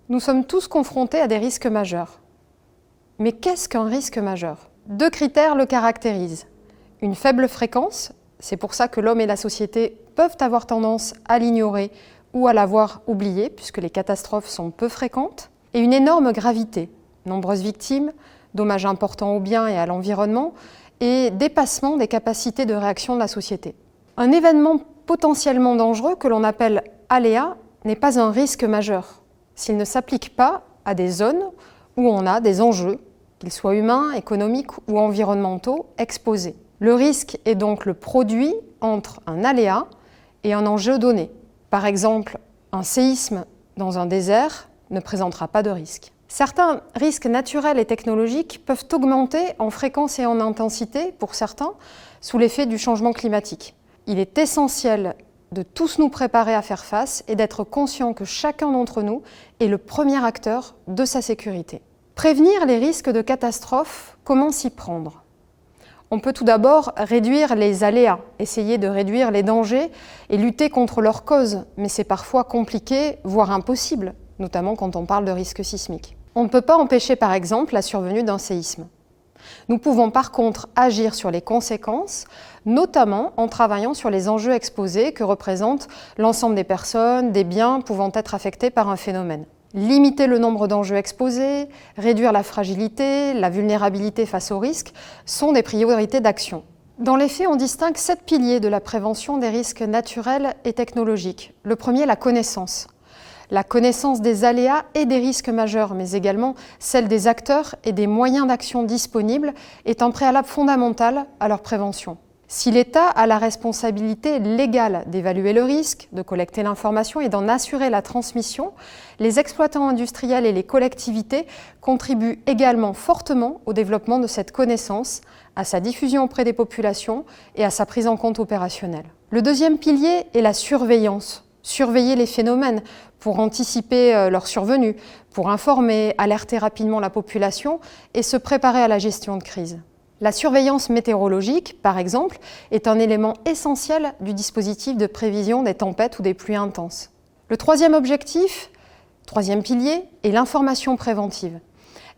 Nous sommes tous confrontés à des risques majeurs. Mais qu'est-ce qu'un risque majeur? 2 critères le caractérisent. Une faible fréquence, c'est pour ça que l'homme et la société peuvent avoir tendance à l'ignorer ou à l'avoir oublié, puisque les catastrophes sont peu fréquentes, et une énorme gravité, nombreuses victimes, dommages importants aux biens et à l'environnement, et dépassement des capacités de réaction de la société. Un événement potentiellement dangereux que l'on appelle aléa n'est pas un risque majeur, s'il ne s'applique pas à des zones où on a des enjeux, qu'ils soient humains, économiques ou environnementaux, exposés. Le risque est donc le produit entre un aléa et un enjeu donné. Par exemple, un séisme dans un désert ne présentera pas de risque. Certains risques naturels et technologiques peuvent augmenter en fréquence et en intensité, pour certains, sous l'effet du changement climatique. Il est essentiel de tous nous préparer à faire face et d'être conscient que chacun d'entre nous est le premier acteur de sa sécurité. Prévenir les risques de catastrophe, comment s'y prendre? On peut tout d'abord réduire les aléas, essayer de réduire les dangers et lutter contre leurs causes, mais c'est parfois compliqué, voire impossible, notamment quand on parle de risque sismique. On ne peut pas empêcher par exemple la survenue d'un séisme. Nous pouvons par contre agir sur les conséquences, notamment en travaillant sur les enjeux exposés que représentent l'ensemble des personnes, des biens pouvant être affectés par un phénomène. Limiter le nombre d'enjeux exposés, réduire la fragilité, la vulnérabilité face aux risques sont des priorités d'action. Dans les faits, on distingue 7 piliers de la prévention des risques naturels et technologiques. Le premier, la connaissance. La connaissance des aléas et des risques majeurs, mais également celle des acteurs et des moyens d'action disponibles, est un préalable fondamental à leur prévention. Si l'État a la responsabilité légale d'évaluer le risque, de collecter l'information et d'en assurer la transmission, les exploitants industriels et les collectivités contribuent également fortement au développement de cette connaissance, à sa diffusion auprès des populations et à sa prise en compte opérationnelle. Le deuxième pilier est la surveillance. Surveiller les phénomènes pour anticiper leur survenue, pour informer, alerter rapidement la population et se préparer à la gestion de crise. La surveillance météorologique, par exemple, est un élément essentiel du dispositif de prévision des tempêtes ou des pluies intenses. Le troisième objectif, troisième pilier, est l'information préventive.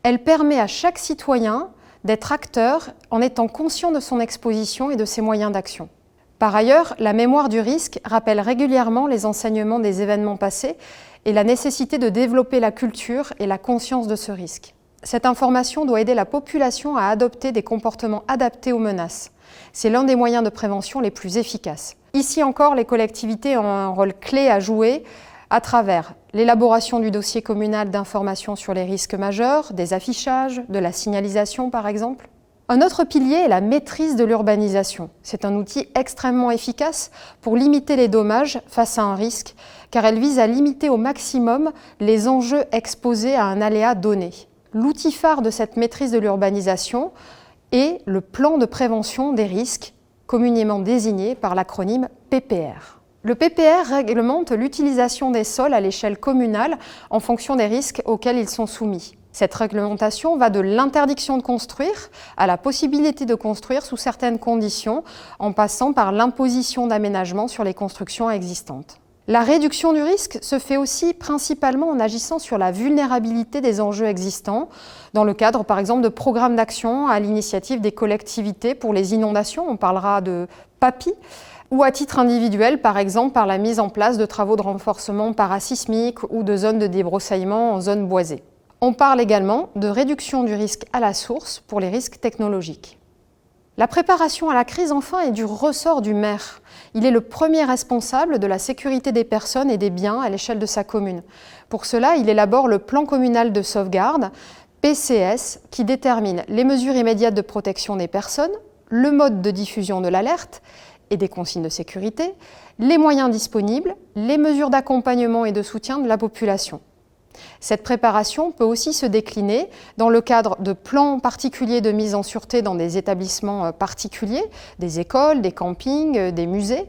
Elle permet à chaque citoyen d'être acteur en étant conscient de son exposition et de ses moyens d'action. Par ailleurs, la mémoire du risque rappelle régulièrement les enseignements des événements passés et la nécessité de développer la culture et la conscience de ce risque. Cette information doit aider la population à adopter des comportements adaptés aux menaces. C'est l'un des moyens de prévention les plus efficaces. Ici encore, les collectivités ont un rôle clé à jouer à travers l'élaboration du dossier communal d'information sur les risques majeurs, des affichages, de la signalisation par exemple. Un autre pilier est la maîtrise de l'urbanisation. C'est un outil extrêmement efficace pour limiter les dommages face à un risque, car elle vise à limiter au maximum les enjeux exposés à un aléa donné. L'outil phare de cette maîtrise de l'urbanisation est le plan de prévention des risques, communément désigné par l'acronyme PPR. Le PPR réglemente l'utilisation des sols à l'échelle communale en fonction des risques auxquels ils sont soumis. Cette réglementation va de l'interdiction de construire à la possibilité de construire sous certaines conditions, en passant par l'imposition d'aménagements sur les constructions existantes. La réduction du risque se fait aussi principalement en agissant sur la vulnérabilité des enjeux existants, dans le cadre par exemple de programmes d'action à l'initiative des collectivités pour les inondations, on parlera de PAPI, ou à titre individuel par exemple par la mise en place de travaux de renforcement parasismique ou de zones de débroussaillement en zone boisée. On parle également de réduction du risque à la source pour les risques technologiques. La préparation à la crise, enfin, est du ressort du maire. Il est le premier responsable de la sécurité des personnes et des biens à l'échelle de sa commune. Pour cela, il élabore le plan communal de sauvegarde, PCS, qui détermine les mesures immédiates de protection des personnes, le mode de diffusion de l'alerte et des consignes de sécurité, les moyens disponibles, les mesures d'accompagnement et de soutien de la population. Cette préparation peut aussi se décliner dans le cadre de plans particuliers de mise en sûreté dans des établissements particuliers, des écoles, des campings, des musées,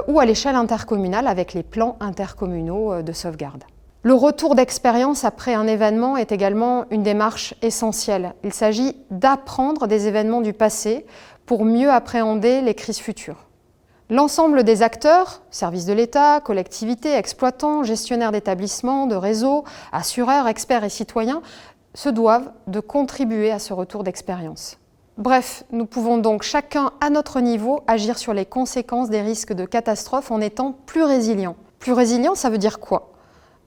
ou à l'échelle intercommunale avec les plans intercommunaux de sauvegarde. Le retour d'expérience après un événement est également une démarche essentielle. Il s'agit d'apprendre des événements du passé pour mieux appréhender les crises futures. L'ensemble des acteurs, services de l'État, collectivités, exploitants, gestionnaires d'établissements, de réseaux, assureurs, experts et citoyens, se doivent de contribuer à ce retour d'expérience. Bref, nous pouvons donc chacun à notre niveau agir sur les conséquences des risques de catastrophe en étant plus résilients. Plus résilient, ça veut dire quoi?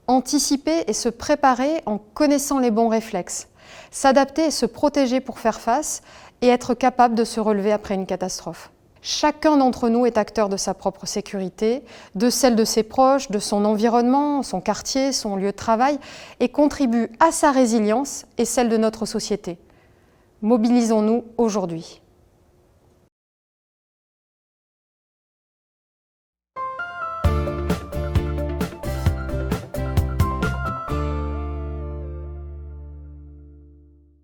Anticiper et se préparer en connaissant les bons réflexes, s'adapter et se protéger pour faire face et être capable de se relever après une catastrophe. Chacun d'entre nous est acteur de sa propre sécurité, de celle de ses proches, de son environnement, son quartier, son lieu de travail, et contribue à sa résilience et celle de notre société. Mobilisons-nous aujourd'hui.